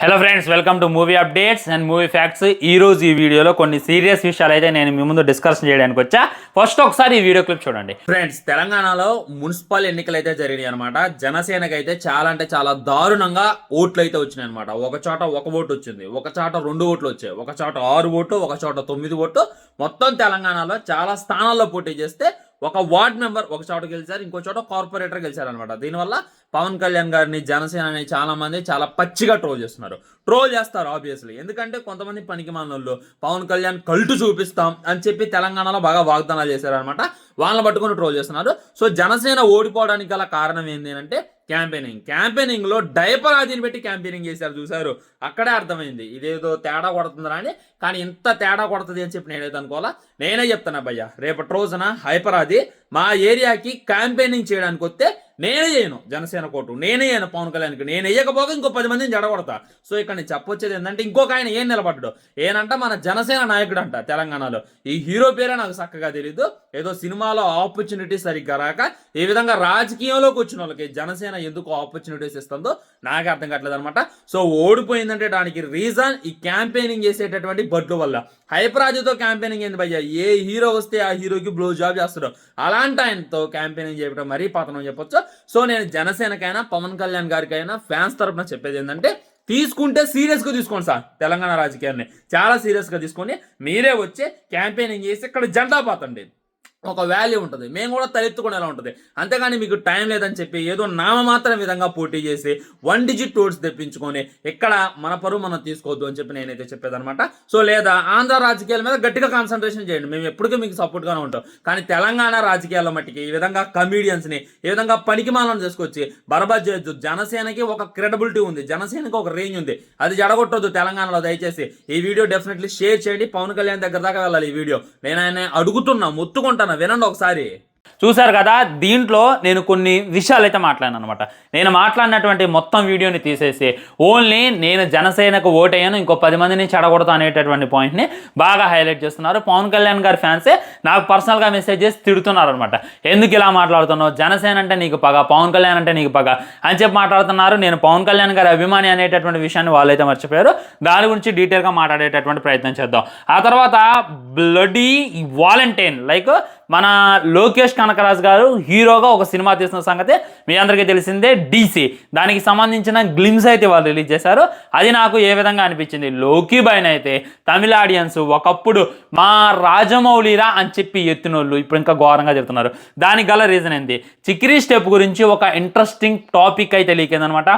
Hello friends, welcome to movie updates and movie facts. ఈరోజు ఈ వీడియోలో కొన్ని సీరియస్ విషయాలు అయితే నేను మీ ముందు డిస్కషన్ చేయడానికి వచ్చా. ఫస్ట్ ఒకసారి ఈ వీడియో క్లిప్ చూడండి. ఫ్రెండ్స్, తెలంగాణలో మున్సిపల్ ఎన్నికలు అయితే జరిగినాయి అనమాట. జనసేనకి అయితే చాలా అంటే చాలా దారుణంగా ఓట్లు అయితే వచ్చినాయి అనమాట. ఒక చోట ఒక ఓటు వచ్చింది, ఒక చోట 2 ఓట్లు వచ్చాయి, ఒక చోట 6 ఓట్లు, ఒక చోట 9 ఓట్లు. మొత్తం తెలంగాణలో చాలా స్థానాల్లో పోటీ చేస్తే ఒక వార్డ్ మెంబర్ ఒక చోట గెలిచారు, ఇంకో చోట కార్పొరేటర్ గెలిచారు అనమాట. దీనివల్ల పవన్ కళ్యాణ్ గారిని జనసేనని చాలా మంది చాలా పచ్చిగా ట్రోల్ చేస్తారు ఆబ్వియస్లీ. ఎందుకంటే కొంతమంది పనికి మానోళ్ళు పవన్ కళ్యాణ్ కల్టు చూపిస్తాం అని చెప్పి తెలంగాణలో బాగా వాగ్దానాలు చేశారనమాట. వాళ్ళని పట్టుకొని ట్రోల్ చేస్తున్నారు. సో జనసేన ఓడిపోవడానికి గల కారణం ఏంటి అంటే క్యాంపెయినింగ్ లో డైపర్ ఆదిని పెట్టి క్యాంపెయినింగ్ చేశారు. చూసారు, అక్కడే అర్థమైంది ఇదేదో తేడా కొడుతుందా అని. కానీ ఇంత తేడా కొడుతుంది అని చెప్పి నేనైతే అనుకోవాలా. నేనే చెప్తాను భయ్య, రేపటి రోజున హైపర్ ఆది మా ఏరియాకి క్యాంపెయినింగ్ చేయడానికి వస్తే నేనే చేయను జనసేన కోటు, నేనే చేయను పవన్ కళ్యాణ్కి. నేను వేయకపోగా ఇంకో 10 మందిని జడగొడతా. సో ఇక్కడ నేను చెప్పొచ్చేది ఏంటంటే, ఇంకొక ఆయన ఏం నిలబడ్డాడు ఏనంట, మన జనసేన నాయకుడు అంట తెలంగాణలో. ఈ హీరో పేరే నాకు చక్కగా తెలీదు. ఏదో సినిమాలో ఆపర్చునిటీ సరిగ్గా రాక ఈ విధంగా రాజకీయంలోకి వచ్చిన వాళ్ళకి జనసేన ఎందుకు ఆపర్చునిటీస్ ఇస్తుందో నాకే అర్థం కావట్లేదు అనమాట. సో ఓడిపోయిందంటే దానికి రీజన్ ఈ క్యాంపెయినింగ్ చేసేటటువంటి బడ్లు వల్ల. హైపరాజుతో క్యాంపెయినింగ్ ఏంది భయ్య, ఏ హీరో వస్తే ఆ హీరోకి బ్లో జాబ్ చేస్తాడు. అలాంటి ఆయనతో క్యాంపెయినింగ్ చేయడం మరీ పాతనం చెప్పొచ్చు. సో నేను జనసేనకైనా పవన్ కళ్యాణ్ గారికైనా ఫ్యాన్స్ తరఫున చెప్పేది ఏంటంటే, తీసుకుంటే సీరియస్గా తీసుకోండి సార్. తెలంగాణ రాజకీయాన్ని చాలా సీరియస్గా తీసుకొని మీరే వచ్చి క్యాంపెయినింగ్ చేసి ఇక్కడ జెండా పాతండి. ఒక వాల్యూ ఉంటుంది, మేము కూడా తలెత్తుకునేలా ఉంటుంది. అంతేగాని మీకు టైం లేదని చెప్పి ఏదో నామమాత్రం విధంగా పోటీ చేసి 1 డిజిట్ ఓట్స్ తెప్పించుకొని ఇక్కడ మన పరువు మనం తీసుకోవద్దు అని చెప్పి నేనైతే చెప్పేదనమాట. సో లేదా ఆంధ్ర రాజకీయాల మీద గట్టిగా కాన్సన్ట్రేషన్ చేయండి, మేము ఎప్పటికీ మీకు సపోర్ట్గానే ఉంటాం. కానీ తెలంగాణ రాజకీయాల మట్టికి ఈ విధంగా కమీడియన్స్ని ఈ విధంగా పనికిమాలను తీసుకొచ్చి బర్బాద్ చేయొద్దు. జనసేనకి ఒక క్రెడిబిలిటీ ఉంది, జనసేనకి ఒక రేంజ్ ఉంది, అది జడగొట్టొద్దు తెలంగాణలో. దయచేసి ఈ వీడియో డెఫినెట్లీ షేర్ చేయండి. పవన్ కళ్యాణ్ దగ్గర దాకా వెళ్ళాలి ఈ వీడియో. నేను ఆయన అడుగుతున్నా, మొత్తుకుంటాను, వినండి ఒకసారి. చూసారు కదా, దీంట్లో నేను కొన్ని విషయాలు అయితే మాట్లాడాను అనమాట. నేను మాట్లాడినటువంటి మొత్తం వీడియోని తీసేసి ఓన్లీ నేను జనసేనకు ఓటయ్యాను, ఇంకో 10 మందిని చెడగొడతా అనేటటువంటి పాయింట్ని బాగా హైలైట్ చేస్తున్నారు. పవన్ కళ్యాణ్ గారి ఫ్యాన్సే నాకు పర్సనల్గా మెసేజ్ చేసి తిడుతున్నారు అనమాట. ఎందుకు ఇలా మాట్లాడుతున్నావు, జనసేన అంటే నీకు పగ, పవన్ కళ్యాణ్ అంటే నీకు పగ అని చెప్పి మాట్లాడుతున్నారు. నేను పవన్ కళ్యాణ్ గారి అభిమాని అనేటటువంటి విషయాన్ని వాళ్ళైతే మర్చిపోయారు. దాని గురించి డీటెయిల్గా మాట్లాడేటటువంటి ప్రయత్నం చేద్దాం. ఆ తర్వాత బ్లడీ వాలంటైన్ లైక్ మన లోకేష్ కనకరాజు గారు హీరోగా ఒక సినిమా తీసిన సంగతి మీ అందరికీ తెలిసిందే, DC. దానికి సంబంధించిన గ్లిమ్స్ అయితే వాళ్ళు రిలీజ్ చేశారు. అది నాకు ఏ విధంగా అనిపించింది, లోకీ బాయ్ని అయితే తమిళ ఆడియన్స్ ఒకప్పుడు మా రాజమౌళిరా అని చెప్పి ఎత్తినోళ్ళు ఇప్పుడు ఇంకా ఘోరంగా చెప్తున్నారు. దానికి గల రీజన్ ఏంటి, చిక్రీ స్టెప్ గురించి ఒక ఇంట్రెస్టింగ్ టాపిక్ అయితే లీక్ అయిందనమాట.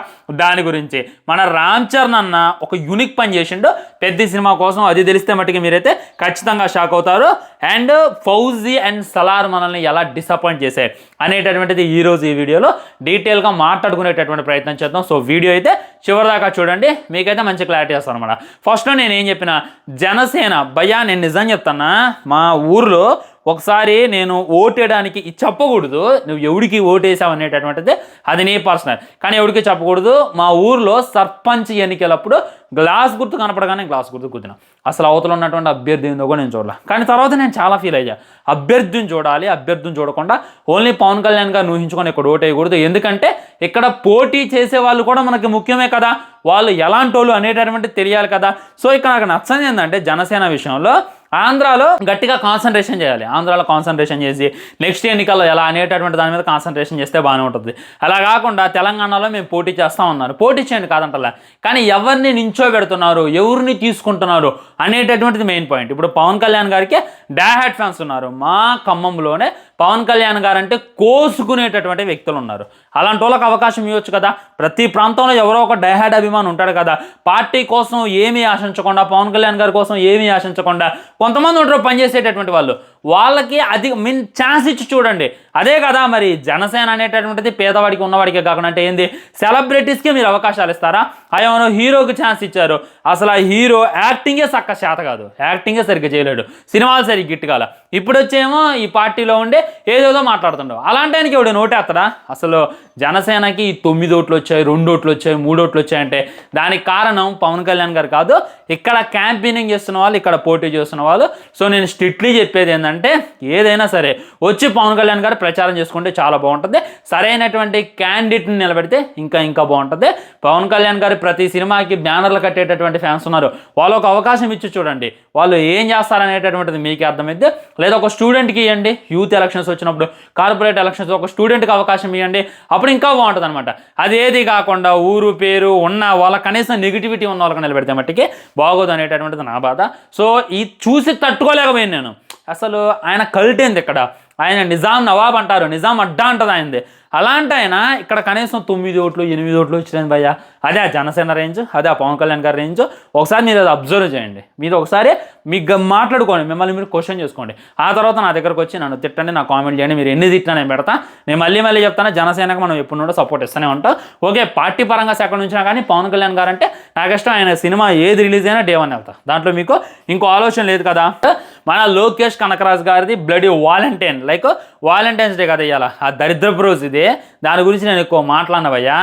దాని గురించి మన రామ్ చరణ్ అన్న ఒక యూనిక్ పని చేసిండు పెద్ద సినిమా కోసం. అది తెలిస్తే మట్టుకి మీరైతే ఖచ్చితంగా షాక్ అవుతారు. అండ్ ఫౌజీ అండ్ సలార్ మనల్ని ఎలా డిసప్పాయింట్ చేశాయి అనేటటువంటిది ఈరోజు ఈ వీడియోలో డీటెయిల్గా మాట్లాడుకునేటటువంటి ప్రయత్నం చేద్దాం. సో వీడియో అయితే చివరిదాకా చూడండి, మీకైతే మంచి క్లారిటీ వస్తాను అనమాట. ఫస్ట్ నేను ఏం చెప్పిన, జనసేన భయ్యా నేను నిజం చెప్తానా, మా ఊర్లో ఒకసారి నేను ఓటేయడానికి చెప్పకూడదు, నువ్వు ఎవడికి ఓటేసావు అనేటటువంటిది అది నీ పర్సనల్, కానీ ఎవరికి చెప్పకూడదు. మా ఊర్లో సర్పంచ్ ఎన్నికలప్పుడు గ్లాస్ గుర్తు కనపడగానే గ్లాస్ గుర్తు కుదిన. అసలు అవతల ఉన్నటువంటి అభ్యర్థి ఏందో కూడా నేను చూడాలి. కానీ తర్వాత నేను చాలా ఫీల్ అయ్యా, అభ్యర్థిని చూడాలి, అభ్యర్థిని చూడకుండా ఓన్లీ పవన్ కళ్యాణ్ గారు ఊహించుకొని ఇక్కడ ఓటేయకూడదు. ఎందుకంటే ఇక్కడ పోటీ చేసే వాళ్ళు కూడా మనకి ముఖ్యమే కదా, వాళ్ళు ఎలాంటి వాళ్ళు అనేటటువంటి తెలియాలి కదా. సో ఇక్కడ నాకు నచ్చని ఏంటంటే, జనసేన విషయంలో ఆంధ్రాలో గట్టిగా కాన్సన్ట్రేషన్ చేయాలి. ఆంధ్రాలో కాన్సన్ట్రేషన్ చేసి నెక్స్ట్ ఎన్నికల్లో ఎలా అనేటటువంటి దాని మీద కాన్సన్ట్రేషన్ చేస్తే బాగానే ఉంటుంది. అలా కాకుండా తెలంగాణలో మేము పోటీ చేస్తాం అన్నారు, పోటీ చేయండి కాదంటలా, కానీ ఎవరిని నించోబెడుతున్నారు, ఎవరిని తీసుకుంటున్నారు అనేటటువంటిది మెయిన్ పాయింట్. ఇప్పుడు పవన్ కళ్యాణ్ గారికి డాహెడ్ ఫ్యాన్స్ ఉన్నారు. మా ఖమ్మంలోనే పవన్ కళ్యాణ్ గారు అంటే కోసుకునేటటువంటి వ్యక్తులు ఉన్నారు. అలాంటి వాళ్ళకి అవకాశం ఇవ్వచ్చు కదా. ప్రతి ప్రాంతంలో ఎవరో ఒక డైహాడ్ అభిమాని ఉంటాడు కదా. పార్టీ కోసం ఏమీ ఆశించకుండా, పవన్ కళ్యాణ్ గారి కోసం ఏమీ ఆశించకుండా కొంతమంది ఉంటారు పనిచేసేటటువంటి వాళ్ళు, వాళ్ళకి అది మీన్ ఛాన్స్ ఇచ్చి చూడండి. అదే కదా మరి జనసేన అనేటటువంటిది పేదవాడికి ఉన్నవాడికే కాకుండా అంటే ఏంది, సెలబ్రిటీస్కి మీరు అవకాశాలు ఇస్తారా? అయ్యో హీరోకి ఛాన్స్ ఇచ్చారు, అసలు ఆ హీరో యాక్టింగే చక్క చేత కాదు, యాక్టింగే సరిగ్గా చేయలేడు, సినిమాలు సరిగ్గా గిట్టుకాల. ఇప్పుడు వచ్చేమో ఈ పార్టీలో ఉండే ఏదేదో మాట్లాడుతుండవు. అలాంటి ఆయనకి ఎవడు నోటేస్తాడా? అసలు జనసేనకి 9 ఓట్లు వచ్చాయి, 2 ఓట్లు వచ్చాయి, 3 ఓట్లు వచ్చాయంటే దానికి కారణం పవన్ కళ్యాణ్ గారు కాదు, ఇక్కడ క్యాంపెయినింగ్ చేస్తున్న వాళ్ళు, ఇక్కడ పోటీ చేస్తున్న వాళ్ళు. సో నేను స్ట్రిక్ట్లీ చెప్పేది ఏంటంటే, ఏంటంటే ఏదైనా సరే వచ్చి పవన్ కళ్యాణ్ గారు ప్రచారం చేసుకుంటే చాలా బాగుంటుంది, సరైనటువంటి క్యాండిడేట్ని నిలబెడితే ఇంకా బాగుంటుంది. పవన్ కళ్యాణ్ గారు ప్రతి సినిమాకి బ్యానర్లు కట్టేటటువంటి ఫ్యాన్స్ ఉన్నారు, వాళ్ళకు అవకాశం ఇచ్చి చూడండి వాళ్ళు ఏం చేస్తారనేటటువంటిది మీకే అర్థమైంది. లేదా ఒక స్టూడెంట్కి ఇవ్వండి, యూత్ ఎలక్షన్స్ వచ్చినప్పుడు, కార్పొరేట్ ఎలక్షన్స్ ఒక స్టూడెంట్కి అవకాశం ఇవ్వండి, అప్పుడు ఇంకా బాగుంటుంది అనమాట. అదేది కాకుండా ఊరు పేరు ఉన్న వాళ్ళ కనీసం నెగిటివిటీ ఉన్న వాళ్ళకి నిలబెడితే మట్టికి బాగోదు అనేటటువంటిది నా బాధ. సో ఈ చూసి తట్టుకోలేకపోయాను నేను. అసలు ఆయన కల్ట్ ఏంది ఇక్కడ, ఆయన నిజాం నవాబ్ అంటారు, నిజాం అడ్డా అంటది ఆయనది. అలాంటి ఆయన ఇక్కడ కనీసం 9 ఓట్లు 8 ఓట్లు వచ్చినాయి భయ్య. అదే ఆ జనసేన రేంజ్, అదే ఆ పవన్ కళ్యాణ్ గారి రేంజ్. ఒకసారి మీరు అది అబ్జర్వ్ చేయండి, మీరు ఒకసారి మీకు మాట్లాడుకోండి, మిమ్మల్ని మీరు క్వశ్చన్ చేసుకోండి. ఆ తర్వాత నా దగ్గరకు వచ్చి నన్ను తిట్టండి, నా కామెంట్ చేయండి, మీరు ఎన్ని తిట్టినా నేను పెడతా. నేను మళ్ళీ చెప్తాను, జనసేనకు మనం ఎప్పుడు నుండో సపోర్ట్ ఇస్తూనే ఉంటాం. ఓకే, పార్టీ పరంగా సెకండ్ నుంచినా కానీ పవన్ కళ్యాణ్ గారు అంటే నాకు ఇష్టం. ఆయన సినిమా ఏది రిలీజ్ అయినా డే 1 వెళ్తా, దాంట్లో మీకు ఇంకో ఆలోచన లేదు కదా. మన లోకేష్ కనకరాజ్ గారిది bloody Valentine, like Valentine's day కదా ఇవాళ, ఆ దరిద్రపు రోజు ఇది. దాని గురించి నేను ఎక్కువ మాట్లాడినవయ్యా.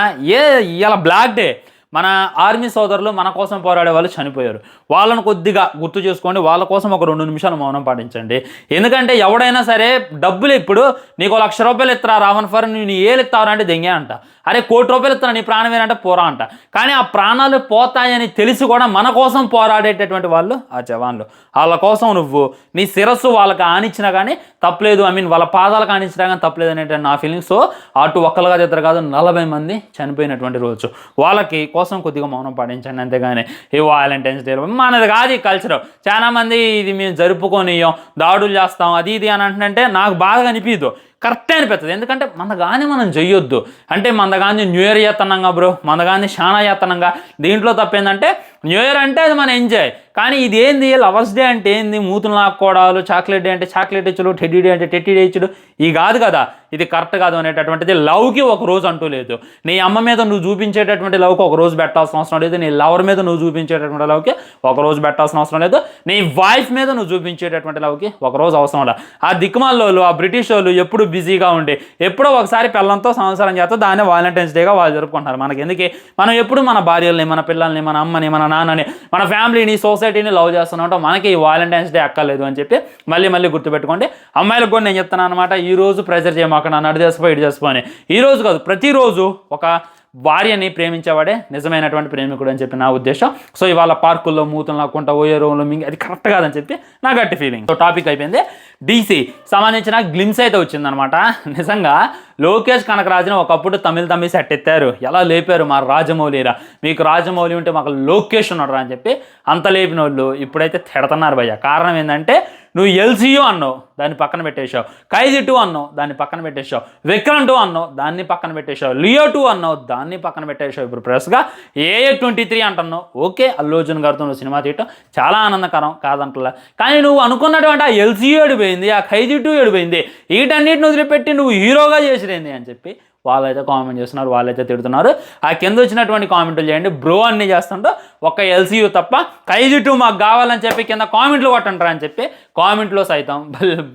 ఇవాళ బ్లాక్ డే. మన ఆర్మీ సోదరులు మన కోసం పోరాడే వాళ్ళు చనిపోయారు, వాళ్ళను కొద్దిగా గుర్తు చేసుకోండి, వాళ్ళ కోసం ఒక 2 నిమిషాలు మౌనం పాటించండి. ఎందుకంటే ఎవడైనా సరే డబ్బులు, ఇప్పుడు నీకు 1,00,000 రూపాయలు ఇస్తారా రావణ్ ఫర్, నేను ఏళ్ళు ఇస్తారా అంటే దెంగే అంట, అరే 1 కోటి రూపాయలు ఇస్తారా నీ ప్రాణం ఏంటంటే పోరా అంట. కానీ ఆ ప్రాణాలు పోతాయని తెలిసి కూడా మన కోసం పోరాడేటటువంటి వాళ్ళు ఆ జవాన్లు. వాళ్ళ కోసం నువ్వు నీ శిరస్సు వాళ్ళకి ఆనిచ్చినా కానీ తప్పలేదు, వాళ్ళ పాదాలకు ఆనిచ్చినా కానీ తప్పలేదు అనేటువంటి నా ఫీలింగ్. సో అటు ఒక్కరు కాదు ఇద్దరు కాదు 40 మంది చనిపోయినటువంటి రోజు, వాళ్ళకి కోసం కొద్దిగా మౌనం పాటించండి. అంతేగాని ఈ వాలంటైన్స్ డే మనది కాదు ఈ కల్చర్. చాలా మంది ఇది మేము జరుపుకొనియం, దాడులు చేస్తాం, అది ఇది అని అంటే నాకు బాగా అనిపించదు, కరెక్టే అనిపిస్తుంది. ఎందుకంటే మనగానే మనం చెయ్యొద్దు. అంటే మనగానే న్యూ ఇయర్ చేస్తున్నాంగా బ్రో, మనగానే చాలా చేస్తున్నాంగా. దీంట్లో తప్పేందంటే న్యూ ఇయర్ అంటే అది మన ఎంజాయ్, కానీ ఇది ఏంది లవర్స్ డే అంటే ఏంది, మూతులు నాక్కోవడాలు, చాక్లెట్ డే అంటే చాక్లెట్ ఇచ్చుడు, టెడ్డీ డే అంటే టెడ్డీ డే ఇచ్చుడు, ఇది కాదు కదా, ఇది కరెక్ట్ కాదు అనేటటువంటిది. లవ్కి ఒక రోజు అంటూ లేదు. నీ అమ్మ మీద నువ్వు చూపించేటటువంటి లవ్కి ఒక రోజు పెట్టాల్సిన అవసరం లేదు, నీ లవర్ మీద నువ్వు చూపించేటటువంటి లవ్కి ఒక రోజు పెట్టాల్సిన అవసరం లేదు, నీ వైఫ్ మీద నువ్వు చూపించేటటువంటి లవ్కి ఒక రోజు అవసరం లేదు. ఆ దిక్కుమాల్లో ఆ బ్రిటిష్ వాళ్ళు ఎప్పుడు బిజీగా ఉండి ఎప్పుడో ఒకసారి పిల్లలతో సంవత్సరం చేస్తే దాన్ని వాలంటైన్స్ డేగా వాళ్ళు జరుపుకుంటారు. మనకి ఎందుకే, మనం ఎప్పుడు మన భార్యల్ని, మన పిల్లల్ని, మన అమ్మని, మన నాన్నని, మన ఫ్యామిలీని, సొసైటీని లవ్ చేస్తూనే ఉంటాం. మనకి ఈ వాలంటైన్స్ డే అక్కర్లేదు అని చెప్పి మళ్ళీ గుర్తుపెట్టుకోండి. అమ్మాయిలకు కూడా నేను చెప్తున్నాను అనమాట, ఈ రోజు ప్రెజర్ చేయమాక, నన్ను అడు చేసుకో ఇటు చేసుకో అని. ఈ రోజు కాదు, ప్రతిరోజు ఒక భార్యని ప్రేమించేవాడే నిజమైనటువంటి ప్రేమికుడు అని చెప్పి నా ఉద్దేశం. సో ఇవాళ పార్కుల్లో మూతులు నాకుంటా ఓయే రూమ్లో మింగి అది కరెక్ట్ కాదని చెప్పి నా గట్టి ఫీలింగ్. సో టాపిక్ అయిపోయింది. DC సంబంధించిన గ్లిమ్స్ అయితే వచ్చిందనమాట. నిజంగా లోకేష్ కనకరాజుని ఒకప్పుడు తమిళ సెట్ ఎత్తారు, ఎలా లేపారు మా రాజమౌళిరా, మీకు రాజమౌళి ఉంటే మాకు లోకేష్ ఉన్నాడు అని చెప్పి అంత లేపిన వాళ్ళు ఇప్పుడైతే తిడుతున్నారు భయ్య. కారణం ఏంటంటే నువ్వు LCU అన్నావు, దాన్ని పక్కన పెట్టేశావు, ఖైదీ 2 అన్నావు, దాన్ని పక్కన పెట్టేశావు, విక్రమ్ 2 అన్నావు, దాన్ని పక్కన పెట్టేశావు, లియో 2 అన్నావు, దాన్ని పక్కన పెట్టేశావు. ఇప్పుడు ప్రెస్గా AA23 అంటున్నావు. ఓకే, అల్లు అర్జున్ గారితో నువ్వు సినిమా తీయటం చాలా ఆనందకరం కాదంటలా, కానీ నువ్వు అనుకున్నటువంటి ఆ LCU ఏడిపోయింది, ఆ ఖైదీ 2 ఏడిపోయింది, వీటన్నిటిని వదిలిపెట్టి నువ్వు హీరోగా చేసిరేంది అని చెప్పి వాళ్ళైతే కామెంట్ చేస్తున్నారు, వాళ్ళైతే తిడుతున్నారు. ఆ కింద వచ్చినటువంటి కామెంట్లు చేయండి, బ్రో అన్నీ చేస్తుంటో ఒక్క LCU తప్ప ఖైదీ 2 మాకు కావాలని చెప్పి కింద కామెంట్లు కొట్టంటారా అని చెప్పి కామెంట్లో సైతం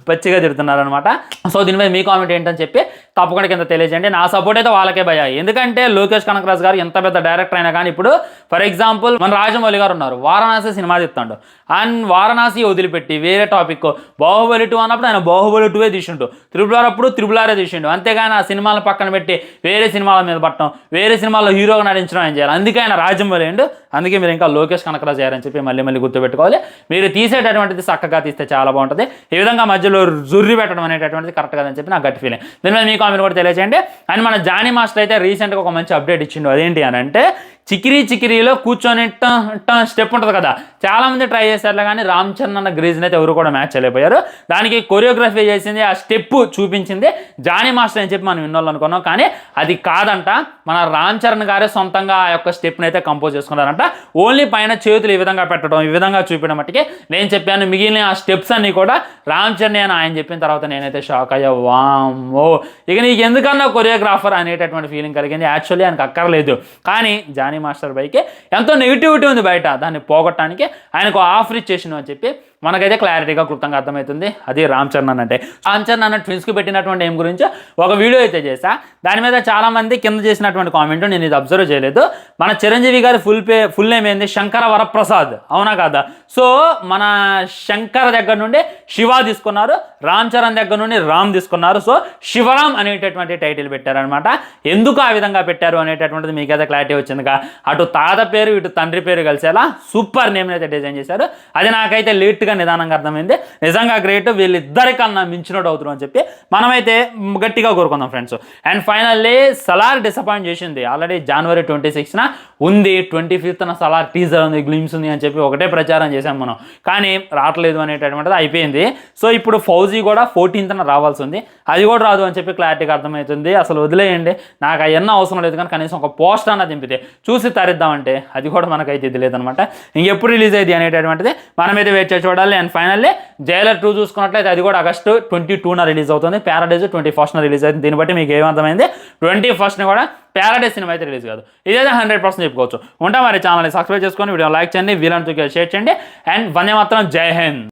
పచ్చిగా తిడుతున్నారు అనమాట. సో దీనిపై మీ కామెంట్ ఏంటని చెప్పి తప్పకుండా కింద తెలియజేయండి. నా సపోర్ట్ అయితే వాళ్ళకే భయ. ఎందుకంటే లోకేష్ కనకరాజ్ గారు ఎంత పెద్ద డైరెక్టర్ అయినా కానీ ఇప్పుడు ఫర్ ఎగ్జాంపుల్ మన రాజమౌళి గారు ఉన్నారు, వారణాసి సినిమా తీస్తాడు, అండ్ వారణాసి వదిలిపెట్టి వేరే టాపిక్ బాహుబలి 2 అన్నప్పుడు ఆయన బాహుబలి 2 తీసిండు, త్రిబుల్ అప్పుడు త్రిబుల్ ఆరే తీసిండు. అంతేగాని ఆ సినిమాలను పక్కన పెట్టి వేరే సినిమాల మీద పట్టడం, వేరే సినిమాల్లో హీరోగా నటించడం ఏం చేయాలి. అందుకే ఆయన రాజమౌళి అండ్ అందుకే మీరు ఇంకా లోకేష్ కనకరాజ్ చేయాలని చెప్పి మళ్ళీ గుర్తుపెట్టుకోవాలి. మీరు తీసేటటువంటిది చక్కగా తీస్తే చాలా బాగుంటుంది. ఈ విధంగా మధ్యలో జుర్రి పెట్టడం అనేటటువంటిది కరెక్ట్ కాదని చెప్పి నాకు గట్టి ఫీలింగ్. దీని మీద మీ కామెంట్ కూడా తెలియజేయండి. అండ్ మన జానీ మాస్టర్ అయితే రీసెంట్గా ఒక మంచి అప్డేట్ ఇచ్చిండు. అదేంటి అని అంటే చికిరీలో కూర్చొని స్టెప్ ఉంటుంది కదా, చాలామంది ట్రై చేశారు కానీ రామ్ చరణ్ అన్న గ్రీజ్ని అయితే ఎవరు కూడా మ్యాచ్ చేయలేకపోయారు. దానికి కొరియోగ్రఫీ చేసింది, ఆ స్టెప్ చూపించింది జానీ మాస్టర్ అని చెప్పి మనం విన్నోళ్ళు అనుకున్నాం, కానీ అది కాదంట. మన రామ్ చరణ్ గారే సొంతంగా ఆ యొక్క స్టెప్ని అయితే కంపోజ్ చేసుకున్నారంట. ఓన్లీ పైన చేతులు ఈ విధంగా పెట్టడం, ఈ విధంగా చూపించడం మట్టికి నేను చెప్పాను. మిగిలిన ఆ స్టెప్స్ అన్నీ కూడా రామ్ చరణ్ అని ఆయన చెప్పిన తర్వాత నేనైతే షాక్ అయ్యా. వామ్మో, ఇక నీకు ఎందుకన్నా కొరియోగ్రాఫర్ అనేటటువంటి ఫీలింగ్ కలిగింది. యాక్చువల్లీ ఆయనకు అక్కర్లేదు, కానీ జానీ మాస్టర్ పైకి ఎంతో నెగిటివిటీ ఉంది బయట, దాన్ని పోగొట్టడానికి ఆయనకు ఆఫర్ ఇచ్చేసిన అని చెప్పి మనకైతే క్లారిటీగా క్లుప్తంగా అర్థమవుతుంది అది రామ్ చరణ్ అంటే. రామ్ చరణ్ అన్న ట్విన్స్కి పెట్టినటువంటి ఏం గురించి ఒక వీడియో అయితే చేశా. దాని మీద చాలామంది కింద చేసినటువంటి కామెంట్ నేను ఇది అబ్జర్వ్ చేయలేదు. మన చిరంజీవి గారి ఫుల్ నేమ్ ఏంది, శంకర వరప్రసాద్, అవునా కాదా? సో మన శంకర్ దగ్గర నుండి శివ తీసుకున్నారు, రామ్ చరణ్ దగ్గర నుండి రామ్ తీసుకున్నారు. సో శివరామ్ అనేటటువంటి టైటిల్ పెట్టారనమాట. ఎందుకు ఆ విధంగా పెట్టారు అనేటటువంటిది మీకైతే క్లారిటీ వచ్చిందిగా. అటు తాత పేరు ఇటు తండ్రి పేరు కలిసేలా సూపర్ నేమ్ అయితే డిజైన్ చేశారు. అది నాకైతే లేట్గా నిదానంగా అర్థమైంది. నిజంగా గ్రేట్, వీళ్ళిద్దరికన్నా మించినోడు అవుతున్నారు అని చెప్పి మనమైతే గట్టిగా కోరుకుందాం friends. And finally Salaar disappoint చేసింది. ఆల్రెడీ January 26న ఉంది, 25న సలార్ టీజర్ ఉంది, గ్లిమ్స్ ఉంది అని చెప్పి ఒకటే ప్రచారం చేశాం మనం. కానీ రావట్లేదు అనేటటువంటిది అయిపోయింది. సో ఇప్పుడు ఫౌజీ కూడా 14న రావాల్సి ఉంది, అది కూడా రాదు అని చెప్పి క్లారిటీగా అర్థమవుతుంది. అసలు వదిలేయండి, నాకు అవన్నీ అవసరం లేదు. కానీ కనీసం ఒక పోస్ట్ అన్న దింపితే చూసి తరిద్దామంటే అది కూడా మనకైతే ఇది లేదనమాట. ఇంకెప్పుడు రిలీజ్ అయ్యింది అనేటటువంటిది మనమైతే వెయిట్ చేసి చూడాలి. అండ్ ఫైనల్లీ జైలర్ 2 చూసుకున్నట్లయితే అది కూడా August 22న రిలీజ్ అవుతుంది. ప్యారడైజ్ 21న రిలీజ్ అవుతుంది. దీన్ని బట్టి మీకు ఏమర్థమైంది, 21ని కూడా ప్యారడైజ్ సినిమా అయితే రిలీజ్ కాదు. ఇదైతే 100% చెప్పుకోవచ్చు. ఉంటా మరి ఛానల్ని సబ్స్క్రైబ్ చేసుకొని వీడియో లైక్ చేయండి, వీళ్ళంతా షేర్ చేయండి. అండ్ వందే మాత్రం, జై హింద్.